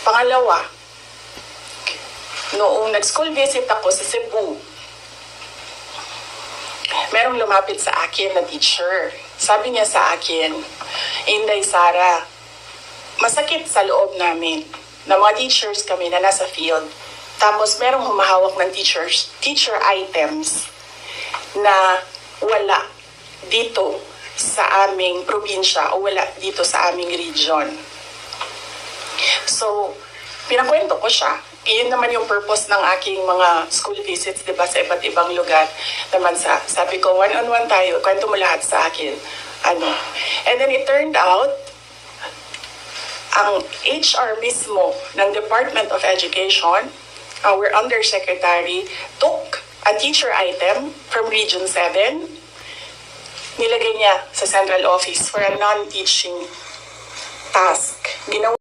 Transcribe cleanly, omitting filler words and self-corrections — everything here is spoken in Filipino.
Pangalawa, noong nag-school visit ako sa Cebu, merong lumapit sa akin na teacher. Sabi niya sa akin, Inday Sara, masakit sa loob namin na mga teachers kami na nasa field. Tapos merong humahawak ng teacher items na wala dito sa aming probinsya o wala dito sa aming region. So, pinakwento ko siya. Iyon naman yung purpose ng aking mga school visits, diba, sa iba't ibang lugar. Naman sabi ko, one-on-one tayo, kwento mo lahat sa akin. And then it turned out, ang HR mismo ng Department of Education, our undersecretary, took a teacher item from Region 7, nilagay niya sa central office for a non-teaching task. Ginawa